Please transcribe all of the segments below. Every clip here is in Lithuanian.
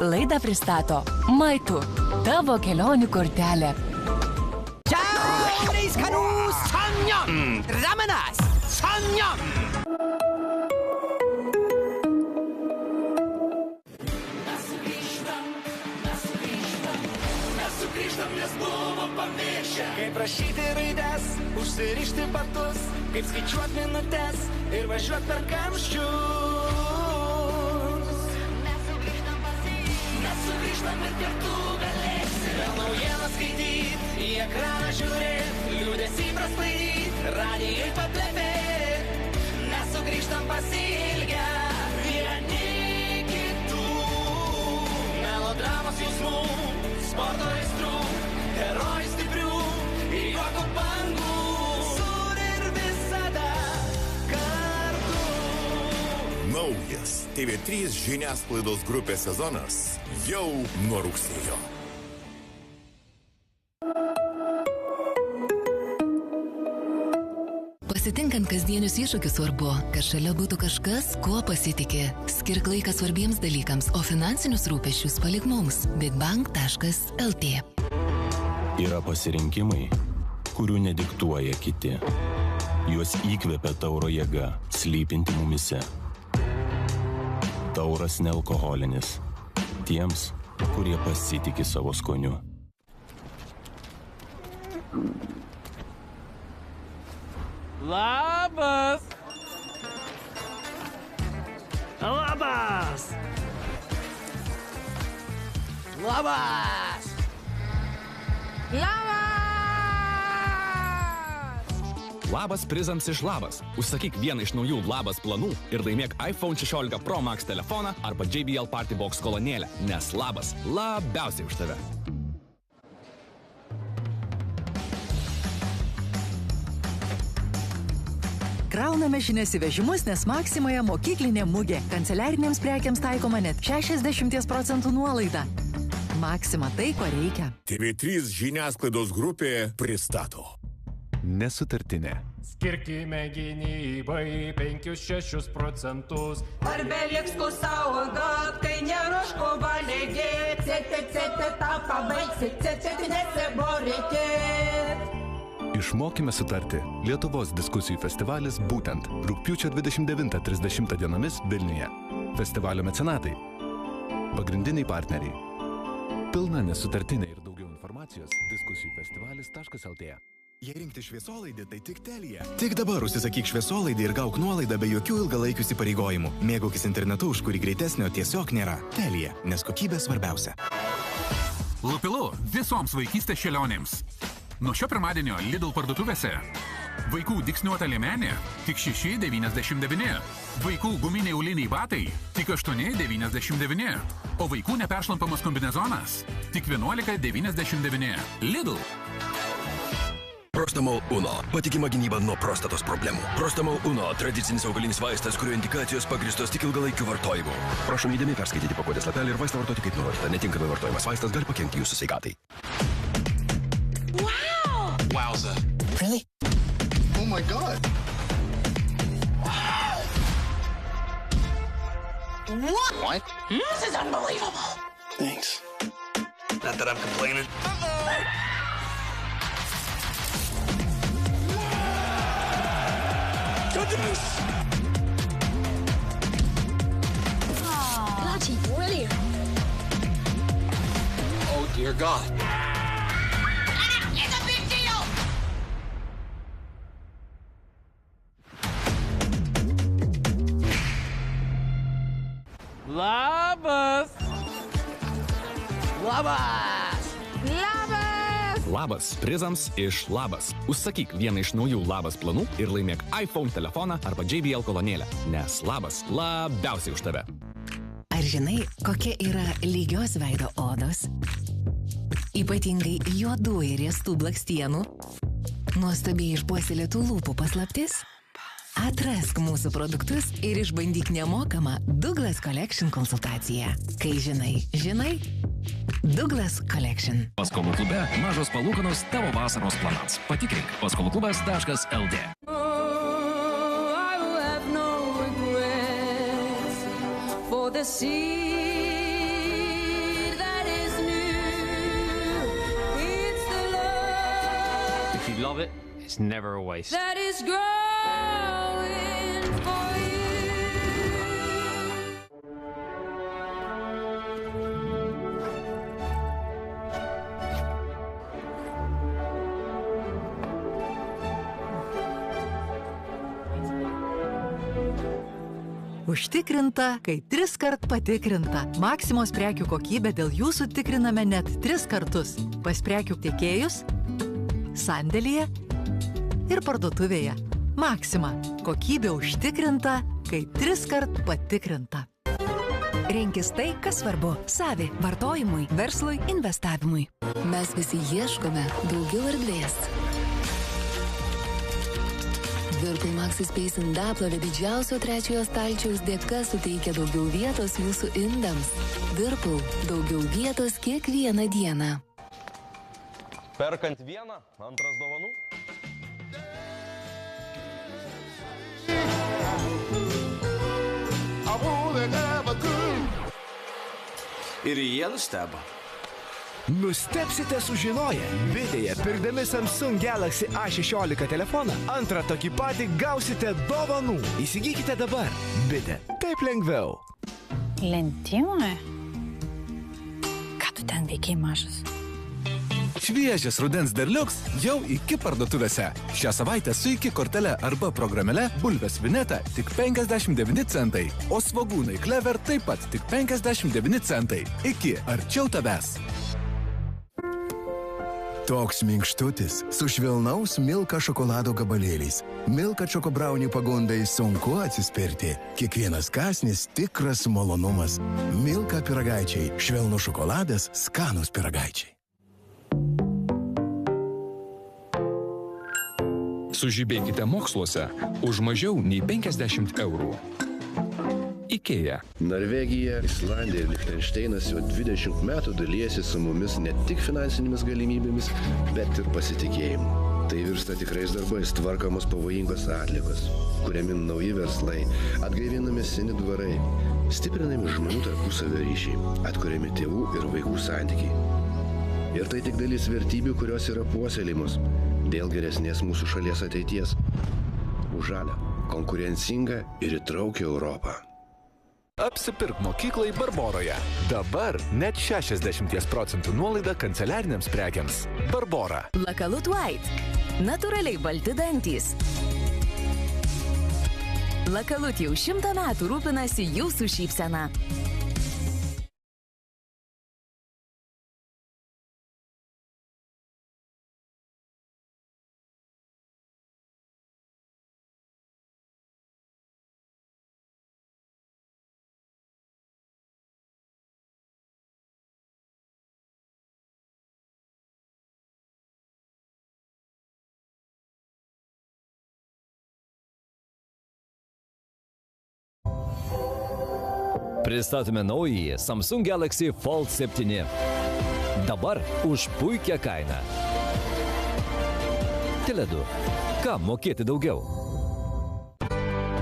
Laidą pristato Maitu, tavo kelionių kortelė. Šiaurės skanų samniam, ramenas samniam. Mes sugrįžtam, nes buvom pamiršę. Kaip rašyti raides, užsirišti batus, kaip skaičiuot minutes ir važiuot per kamščius. Mes sugrįžtam ir kartu galėsi vėl naujieną skaityt, į ekraną žiūrėt, liūdesį prasklaidyt, radijai paplepėt. Mes sugrįžtam pasiilgę vieni kitų, melodramos jausmų, sporto aistrų, herojų stiprių ir juoko bangų. Sur ir visada kartu. Naujas TV3 žiniasklaidos grupės sezonas jau nuo rugsėjo. Pasitinkant kasdienius iššūkius svarbu, kad šalia būtų kažkas, kuo pasitikė. Skirk laiką svarbiems dalykams, o finansinius rūpesčius palik mums. bigbank.lt. Yra pasirinkimai, kurių nediktuoja kiti. Juos įkvepia tauro jėga, slypinti mumise. Tauras nealkoholinis. Tiems, kurie pasitiki savo skoniu. Labas! Labas! Labas! Labas prizams iš Labas. Užsakyk vieną iš naujų Labas planų ir laimėk iPhone 16 Pro Max telefoną arba JBL Party Box kolonėlę, nes Labas labiausiai už tave. Krauname žinias į vežimus, nes Maksimoje mokyklinė mugė. Kanceliarinėms prekiams taikoma net 60% nuolaida. Maksima tai, ko reikia. TV3 žiniasklaidos grupė pristato. Nesutartinė. Skirkime gynybai 5-6%. Ar beliks ko saugot, kai neroško valėgė, cete tą pabaigsit, cete nesiborėkit. Išmokime sutarti. Lietuvos diskusijų festivalis būtent rugpjūčio 29-30 dienomis Vilniuje. Festivalio mecenatai. Pagrindiniai partneriai. Pilna nesutartinė ir daugiau informacijos diskusijufestivalis.lt. Jei rinkti šviesolaidį, tai tik Telia. Tik dabar užsisakyk šviesolaidį ir gauk nuolaidą be jokių ilgalaikių įsipareigojimų. Mėgaukis internetu, už kurį greitesnio tiesiog nėra. Telia, nes kokybė svarbiausia. Lupilu visoms vaikystės kelionėms. Nuo šio pirmadienio Lidl parduotuvėse. Vaikų dygsniuota liemenė tik 6,99. Vaikų guminiai auliniai batai tik 8,99. O vaikų neperšlampamas kombinezonas tik 11,99. Lidl. Prostamol Uno. Patikima gynyba nuo prostatos problemų. Prostamol Uno – tradicinis augalinis vaistas, kurio indikacijos pagristos tik ilgalaikiu vartojimu. Prašom įdėmiai perskaityti pakuotės lapelį ir vaistą vartoti kaip nurodyta. Netinkamai vartojimas vaistas gali pakenkti jūsų sveikatai. Wowza. Really? Oh my God. Wow. What? This is unbelievable. Thanks. Not that I'm complaining. Bloody brilliant. Oh dear God. It's a big deal. Labas! Labas! Labas! Labas prizams iš Labas. Užsakyk vieną iš naujų Labas planų ir laimėk iPhone telefoną arba JBL kolonėlę, nes Labas labiausiai už tave. Ar žinai, kokia yra lygios veido odos? Ypatingai juodų ir riestų blakstienų? Nuostabiai išpuoselėtų lūpų paslaptis? Atrask mūsų produktus ir išbandyk nemokamą Douglas Collection konsultaciją. Kai žinai, žinai. Douglas Collection. Paskolų klube mažos palūkanos tavo vasaros planams. Patikrink paskolųklubas.lt. For the sea It's never a waste. That is growing for you. Užtikrinta, kai 3 kart patikrinta. Maksimos prekių kokybę dėl jūsų tikriname net 3 kartus. Pas prekių tiekėjus, sandėlyje ir parduotuvėje. Maksima. Kokybė užtikrinta, kai 3 kart patikrinta. Rinkis tai, kas svarbu. Savi, vartojimui, verslui, investavimui. Mes visi ieškome daugiau erdvės. Whirlpool Maxi Space indaplovė didžiausio 3 stalčiaus dėka suteikia daugiau vietos jūsų indams. Whirlpool – daugiau vietos kiekvieną dieną. Perkant vieną, antras dovanų. Ir jie nustebo. Nustebsite sužinoję, bitėje pirkdami Samsung Galaxy A16 telefoną, antrą tokį patį gausite dovanų. Įsigykite dabar. Bitė. Taip lengviau. Lentynoje? Ką tu ten veikiai mažas? Šviežias rudens derliuks jau iki parduotuvėse. Šią savaitę su iki kortele arba programėle bulvės vineta tik 59 centai, o svogūnai Clever taip pat tik 59 centai. Iki arčiau tavęs. Toks minkštutis su švelnaus Milka šokolado gabalėliais. Milka čokobraunių pagundai sunku atsispirti. Kiekvienas kąsnis tikras malonumas. Milka pyragaičiai. Švelnus šokoladas, skanūs pyragaičiai. Sužibėkite moksluose už mažiau nei 50 eurų. Ikea. Norvegija, Islandija ir Lichtenšteinas jau 20 metų dalyjasi su mumis ne tik finansinėmis galimybėmis, bet ir pasitikėjimu. Tai virsta tikrais darbais, tvarkamos pavojingos atliekos, kuriami nauji verslai, atgaivinami seni dvarai, stiprinami žmonių tarpusavio ryšiai, atkuriami tėvų ir vaikų santykiai. Ir tai tik dalis vertybių, kurios yra puoselėjimos dėl geresnės mūsų šalies ateities. Už žalią, konkurencingą ir įtraukią Europą. Apsipirk mokyklai Barboroje. Dabar net 60% nuolaida kanceliariniams prekiams. Barbora. Lakalut White. Natūraliai balti dantys. Lakalut jau 100 metų rūpinasi jūsų šypsena. Pristatome naująjį Samsung Galaxy Fold 7. Dabar už puikią kainą. Tele2. Kam mokėti daugiau?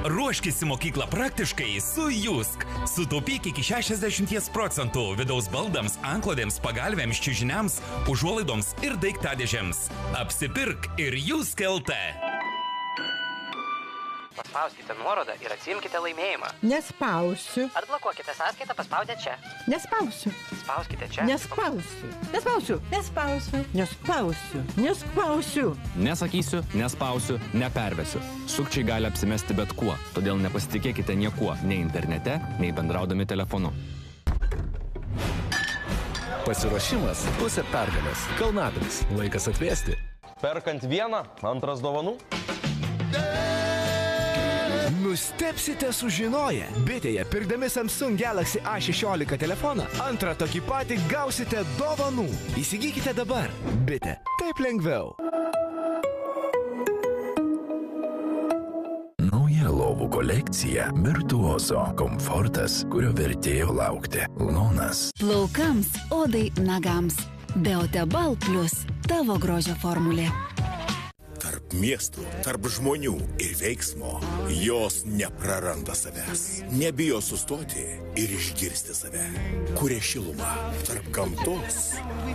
Ruoškis į mokyklą praktiškai su Jusk. Sutaupyk iki 60% vidaus baldams, antklodėms, pagalvėms, čiužiniams, užuolaidoms ir daiktadėžėms. Apsipirk ir Jusk LT. Paspauskite nuorodą ir atsiimkite laimėjimą. Nespausiu. Atblokuokite sąskaitą paspaudę čia. Nespausiu. Spauskite čia. Nespausiu. Nespausiu. Nespausiu. Nespausiu. Nespausiu. Nesakysiu, nespausiu, nepervesiu. Sukčiai gali apsimesti bet kuo, todėl nepasitikėkite niekuo, nei internete, nei bendraudami telefonu. Pasiruošimas pusė pergalės. Kalnapils. Laikas atvėsti. Perkant vieną, antras dovanų. Nustebsite sužinoję, bitėje pirkdami Samsung Galaxy A16 telefoną, antrą tokį patį gausite dovanų. Įsigykite dabar. Bitė. Taip lengviau. Nauja lovų kolekcija Virtuoso. Komfortas, kurio vertėjo laukti. Lonas. Plaukams, odai, nagams. Beotebal plus. Tavo grožio formulė. Tarp tarp miestų, tarp žmonių ir veiksmo. Jos nepraranda savęs, nebijo sustoti ir išgirsti save. Kuria šilumą tarp gamtos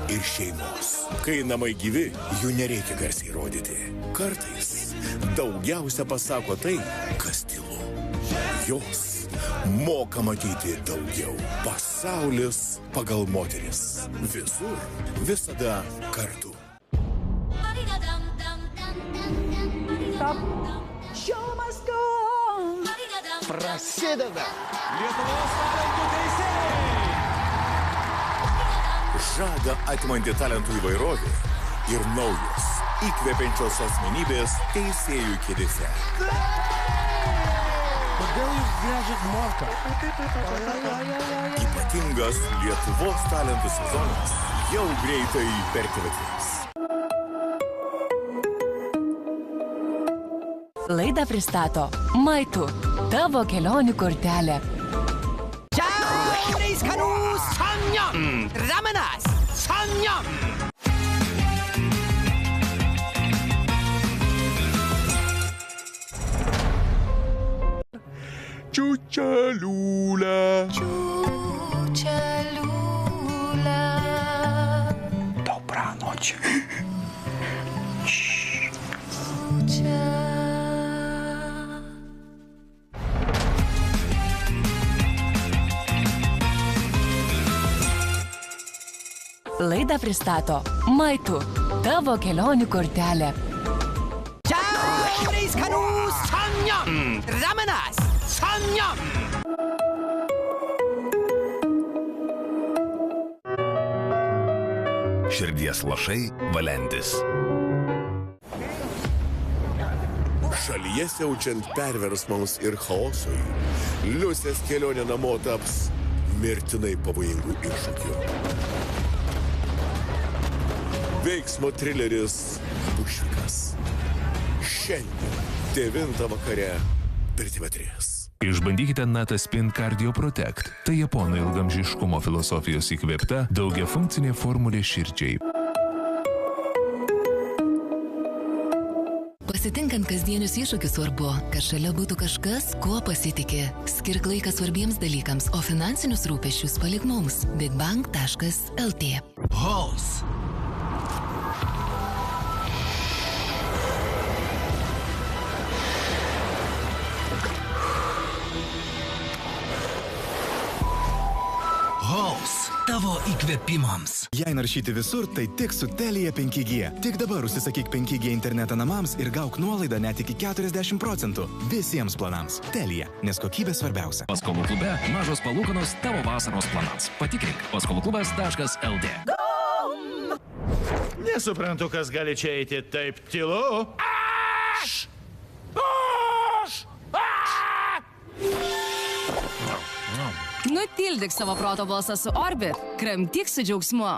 ir šeimos. Kai namai gyvi, jų nereikia garsiai rodyti. Kartais daugiausia pasako tai, kas tylu. Jos moka matyti daugiau. Pasaulis pagal moteris. Visur, visada kartu. Stop. Show must go on. Prasideda. Lietuvos talentų teisėjai. Žada atimanti talentų įvairovę ir naujos, įkvepiančios asmenybės teisėjų kėdėse. Kodėl jūs gręžiat morką? Ypatingas Lietuvos talentų sezonas jau greitai per TV3. Laidą pristato Maitu, tavo kelionių kortelė. Šiaurės skanus samjom. Ramenas samjom. Čučaliūlė. Čučaliūlė. Dobranoč. Laidą pristato Maitu, tavo kelionių kortelė. Šiaurės skanus samjom. Ramenas samjom. Širdies lašai Valendis. Šalyje siaučiant perversmams ir chaosui, Liusės kelionė namo taps mirtinai pavojingų iššūkių. Veiksmo trileris Bušvikas. Šiandien 9 vakare per TV3. Išbandykite Nataspin Cardio Protect. Tai japonų ilgamžiškumo filosofijos įkvėpta daugiafunkcinė formulė širdžiai. Pasitinkant kasdienius iššūkius svarbu, kad šalia būtų kažkas, kuo pasitikė. Skirk laiką svarbiems dalykams, o finansinius rūpesčius palik mums. bigbank.lt. Halls. Tavo įkvėpimams. Jei naršyti visur, tai tik su Telia 5G. Tik dabar užsisakyk 5G internetą namams ir gauk nuolaidą net iki 40% visiems planams. Telia, nes kokybė svarbiausia. Paskolų klube mažos palūkanos tavo vasaros planams. Patikrink paskolųklubas.lt. Nesuprantu, kas gali čia eiti taip tylu. Aš! Nutildyk savo proto balsą su Orbit, kramtyk su džiaugsmu.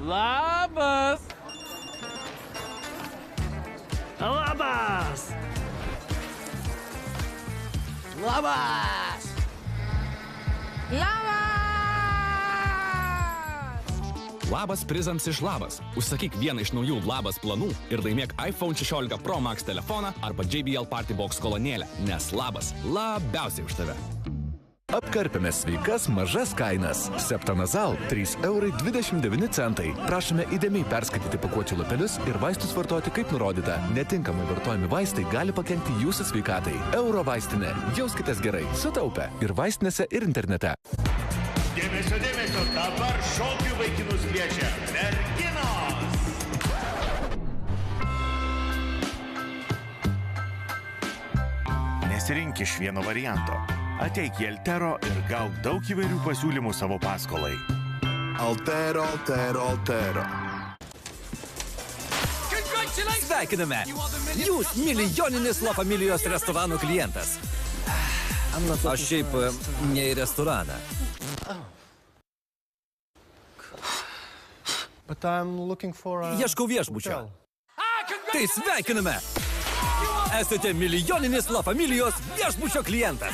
Labas! Labas! Labas! Labas! Labas prizams iš Labas. Užsakyk vieną iš naujų Labas planų ir laimėk iPhone 16 Pro Max telefoną arba JBL Party Box kolonėlę, nes Labas labiausiai už tave. Apkarpėme sveikas mažas kainas. Septanazal 3,29 €. Prašome įdėmiai perskaityti pakuočių lapelius ir vaistus vartoti kaip nurodyta. Netinkamai vartojami vaistai gali pakenkti jūsų sveikatai. Euro vaistinė. Jauskitės gerai, sutaupę ir vaistinėse, ir internete. Dėmesio, dėmesio, dabar šokių vaikinus kviečia merginos. Nesirink iš vieno varianto. Ateik į Altero ir gauk daug įvairių pasiūlymų savo paskolai. Altero, Altero, Altero. Sveikiname! Jūs milijoninis La Familijos restorano klientas. Aš šiaip ne į restoraną. Ieškau viešbučio. Tai sveikiname! Esate milijoninis La Familijos viešbučio klientas.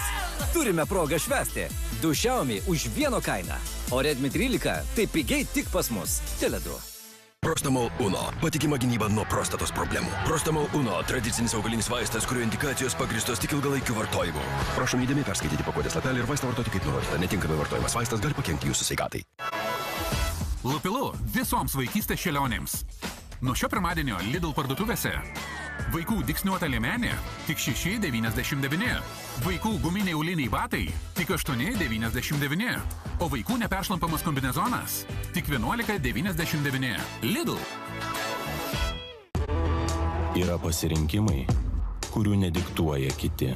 Turime progą švęsti. 2 Xiaomi už vieno kainą. O Redmi 13 tai pigiai tik pas mus. Tele2. Prostamol Uno. Patikima gynyba nuo prostatos problemų. Prostamol Uno – tradicinis augalinis vaistas, kurio indikacijos pagristos tik ilgalaikiu vartojimu. Prašom įdėmiai perskaityti pakuotės lapelį ir vaistą vartoti kaip nurodyta. Netinkamai vartojimas vaistas gali pakenkti jūsų sveikatai. Lupilu visoms vaikystės šėlionėms. Nuo šio pirmadienio Lidl parduotuvėse. Vaikų dygsniuota liemenė tik 6,99. Vaikų guminiai auliniai batai tik 8,99. O vaikų neperšlampamas kombinezonas tik 11,99. Lidl. Yra pasirinkimai, kurių nediktuoja kiti.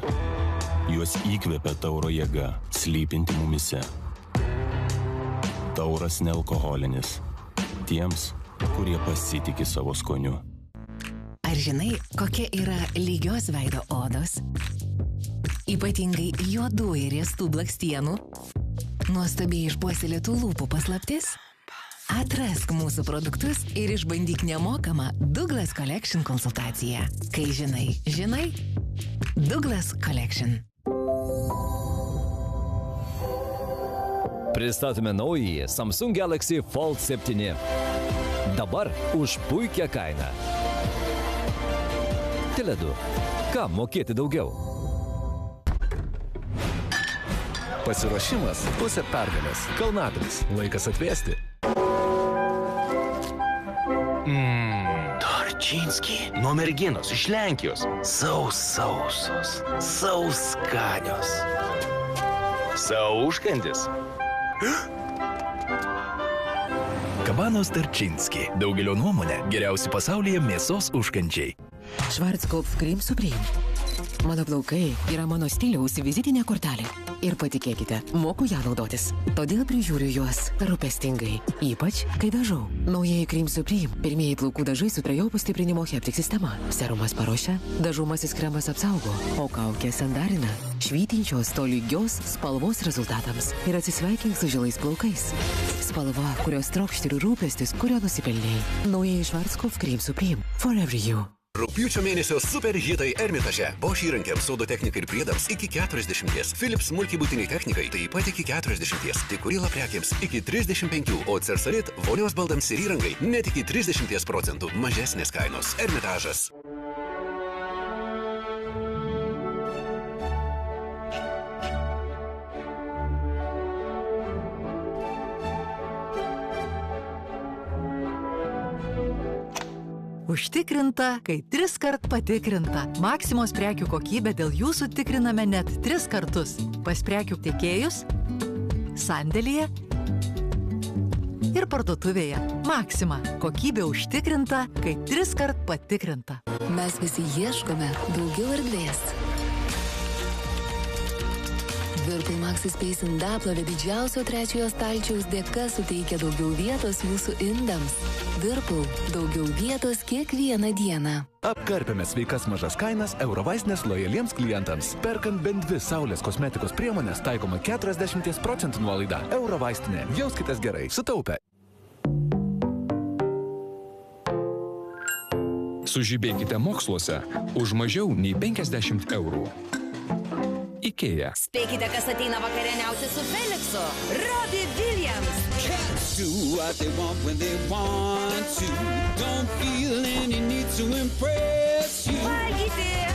Juos įkvepia tauro jėga, slypinti mumise. Tauras nealkoholinis. Tiems, kurie pasitiki savo skoniu. Ar žinai, kokia yra lygios veido odos? Ypatingai juodų ir riestų blakstienų? Nuostabiai išpuoselėtų lūpų paslaptis? Atrask mūsų produktus ir išbandyk nemokamą Douglas Collection konsultaciją. Kai žinai, žinai? Douglas Collection. Pristatome naująjį Samsung Galaxy Fold 7. Dabar už puikią kainą. Tele2. Kam mokėti daugiau? Pasiruošimas pusė pergalės. Kalnagris. Laikas atvėsti. Torčinski. Nuo merginos iš Lenkijos. Sausos. Sauskanios. Sauškandis. Kabanos Torčinski. Daugelio nuomonė geriausi pasaulyje mėsos užkandžiai. Schwarzkopf Cream Supreme. Mano plaukai yra mano stiliaus vizitinė kortelė. Ir patikėkite, moku ją naudotis. Todėl prižiūriu juos rūpestingai. Ypač, kai dažau. Naujieji Cream Supreme. Pirmieji plaukų dažai su trejopų stiprinimo Heptik sistema. Serumas paruošia, dažumasis kremas apsaugo, o kaukė sandarina. Švytinčios tolygios spalvos rezultatams. Ir atsisveikink su žilais plaukais. Spalva, kurios trokšti ir rūpestis, kurio nusipelnėjai. Naujieji Schwarzkopf Cream Supreme. Forever you. Rugpjūčio mėnesio super hitai Ermitaže. Bosch įrankiams, sodo technikai ir priedams iki 40. Philips multibūtiniai technikai taip pat iki 40. Tikurila prekiams iki 35. O Cersalit vonios baldams ir įrangai net iki 30% mažesnės kainos. Ermitažas. Užtikrinta, kai 3 kart patikrinta. Maksimos prekių kokybę dėl jūsų tikriname net 3 kartus. Pas prekių tiekėjus, sandėlyje ir parduotuvėje. Maksima. Kokybė užtikrinta, kai 3 kart patikrinta. Mes visi ieškome daugiau erdvės. Whirlpool Maxi Space indaplovė didžiausio 3 stalčiaus dėka suteikia daugiau vietos jūsų indams. Whirlpool – daugiau vietos kiekvieną dieną. Apkarpėme sveikas mažas kainas Eurovaistinės lojaliems klientams. Perkant bent 2 saulės kosmetikos priemonės taikoma 40% nuolaida. Eurovaistinė. Jauskitės gerai. Sutaupę. Sužibėkite moksluose už mažiau nei 50 eurų. Ikea. Spėkite, kas ateina vakarieniauti su Feliksu. Robbie Williams. Cats do what they want when they want to. Don't feel any need to impress you. Valgyti.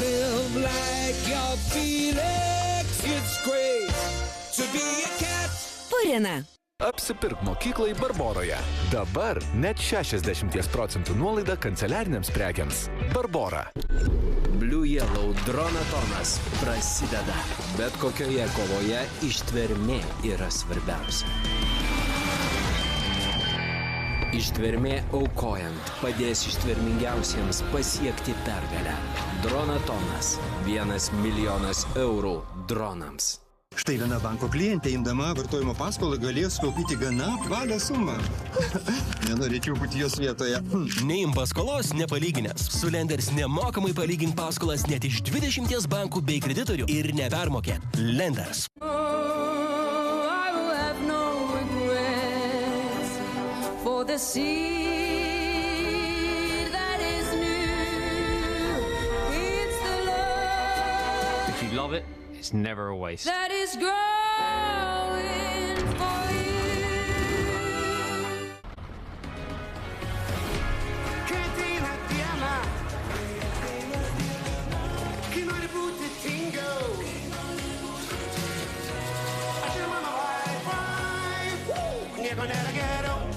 Live like your Felix. It's great to be a cat. Purina. Apsipirk mokyklai Barboroje. Dabar net 60% nuolaida kanceliariniams prekiams. Barbora. Blue Yellow Dronatonas prasideda. Bet kokioje kovoje ištvermė yra svarbiausia. Ištvermė aukojant padės ištvermingiausiems pasiekti pergalę. Dronatonas. 1 milijonas eurų dronams. Štai viena banko klientė, imdama vartojimo paskolą, galėjo sutaupyti gana apvalią sumą. Nenorėčiau būti jos vietoje. Neim paskolos nepalyginęs. Su Lenders nemokamai palygink paskolas net iš 20 bankų bei kreditorių ir nepermokėk. Lenders. I will have no regrets for the seed that is new. It's the love. velvet is never a waste. That is growing for you. Cantina Diana, chi non ne butti tingo. I should run away, never let get up.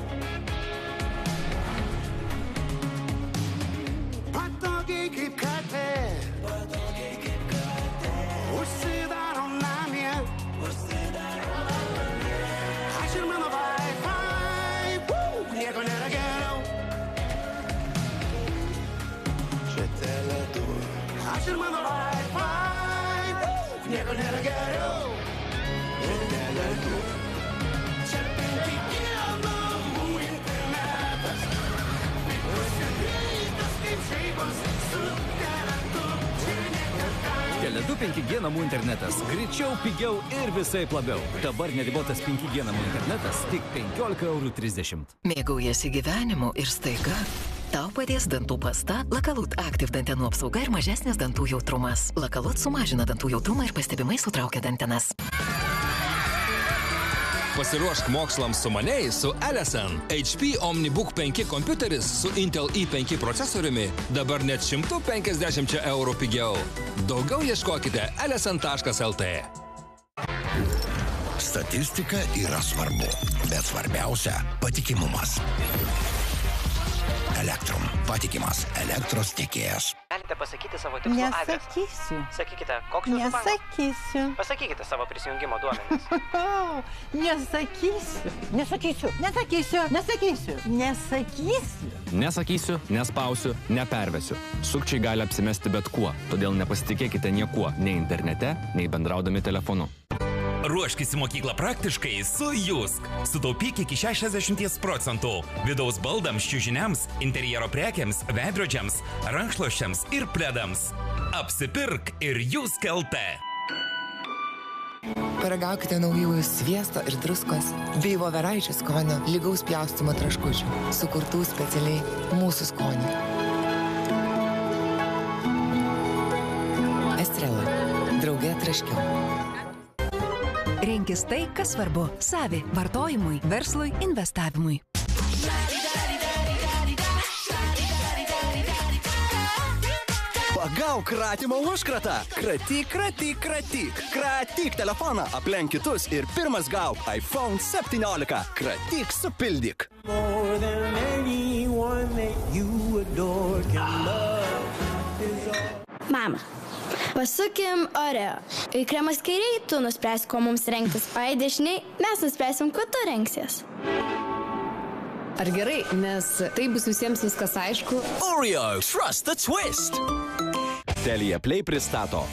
Patoghi keep cutting. Uscida non la mia. I should run away, never let get up. Je te l'adore. I should run away, never let get up. Je te l'adore. C'è pensi che amo internet. Tele2 5G namų internetas. Greičiau, pigiau ir visaip labiau. Dabar neribotas 5G namų internetas tik 15,30 €. Mėgaujasi gyvenimu ir staiga tau padės dantų pasta Lakalut Active dantenų apsauga ir mažesnis dantų jautrumas. Lakalut sumažina dantų jautrumą ir pastebimai sutraukia dantenas. Pasiruošk mokslams sumaniai su Ellison. HP OmniBook 5 kompiuteris su Intel i5 procesoriumi dabar net 150 € pigiau. Daugiau ieškokite ellison.lt. Statistika yra svarbu, bet svarbiausia – patikimumas. Elektrum – patikimas elektros tiekėjas. Galite pasakyti savo tikslų adresą? Nesakysiu. Sakykite, koks jūsų bankas? Nesakysiu. Pasakykite savo prisijungimo duomenis. Nesakysiu. Nesakysiu. Nesakysiu. Nesakysiu. Nesakysiu. Nesakysiu, nespausiu, nepervesiu. Sukčiai gali apsimesti bet kuo, todėl nepasitikėkite niekuo, nei internete, nei bendraudami telefonu. Ruoškis į mokyklą praktiškai su JUSK. Sutaupyk iki 60%. Vidaus baldams, čiužiniams, interjero prekiams, veidrodžiams, rankšluosčiams ir pledams. Apsipirk ir JUSK.lt. Paragaukite naujųjų sviesto ir druskos bei voveraičių skonio lygaus pjaustymo traškučių, sukurtų specialiai mūsų skoniui. Estrela. Drauge traškiau. Rinkis tai, kas svarbu – savi, vartojimui, verslui, investavimui. Pagauk kratymo užkratą. Kratyk, kratyk, kratyk. Kratyk telefoną, aplenk kitus ir pirmas gauk iPhone 17. Kratyk, supildyk. Mama, pasukim Oreo. Kai kremas kairiai, tu nuspręs, ko mums rengtis, o jei dešiniai, mes nuspręsim, ko tu rengsies. Ar gerai, nes tai bus visiems viskas aišku. Oreo, trust the twist. Telia Play pristato.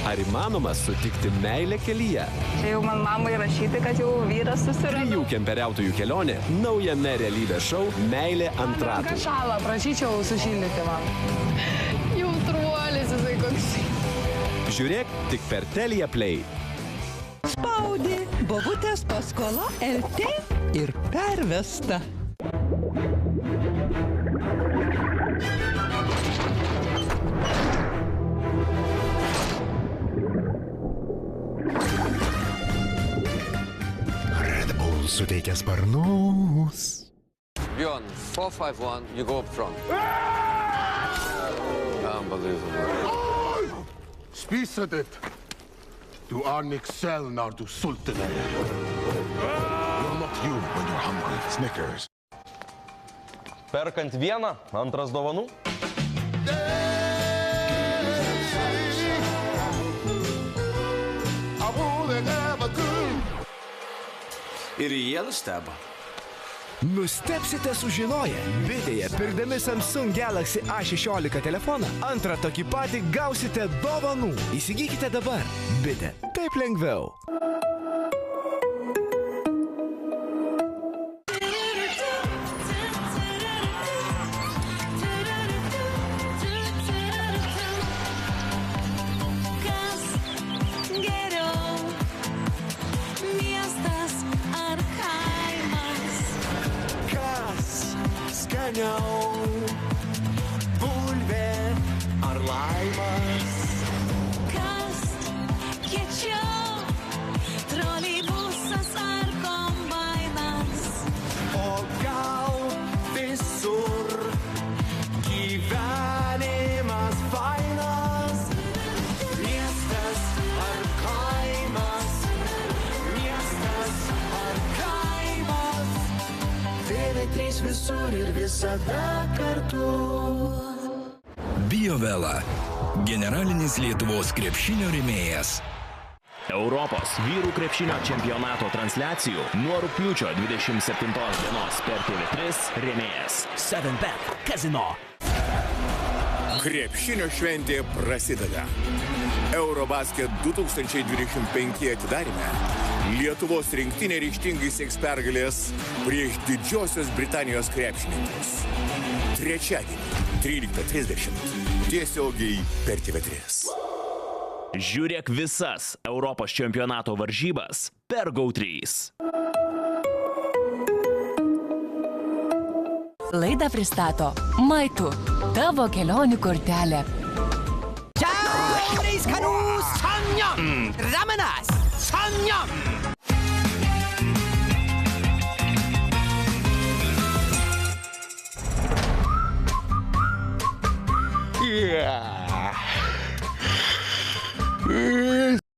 Ar įmanoma sutikti meilę kelyje? Čia jau man mamai rašyti, kad jau vyras susirado. 3 kemperiautojų kelionė naujame realybės šou Meilė ant ratų. Ranka šala, prašyčiau sušildyti man. Jautruolis jisai koks. Žiūrėk tik per Telia Play. Spaudi, bobutės paskola LT ir pervesta. Red Bull suteikia sparnus. Bjorn, 451, you go up front. Unbelievable. Spisa det. Du är Nixel när du sultenar. You're not you when you're hungry. Snickers. Perkant vieną, antras dovanų. Ir jie nustebo. Nustebsite sužinoję, Bitėje pirkdami Samsung Galaxy A16 telefoną, antrą tokį patį gausite dovanų. Įsigykite dabar. Bitė. Taip lengviau. Bulvė ar laimas? Kas visada kartu. Biovela. Generalinis Lietuvos krepšinio rėmėjas. Europos vyrų krepšinio čempionato transliacijų nuo rugpjūčio 27 dienos per TV3 rėmėjas 7bet Casino. Krepšinio šventė prasideda. Eurobasket 2025 atidarime. Lietuvos rinktinė ryžtingai sieks pergalės prieš Didžiosios Britanijos krepšininkus. Trečiadienį 13:30 tiesiogiai per TV3. Žiūrėk visas Europos čempionato varžybas per GO3. Laidą pristato Maitu, tavo kelionių kortelė. Šiaurės skanus samjom, ramenas samjom. Yeah.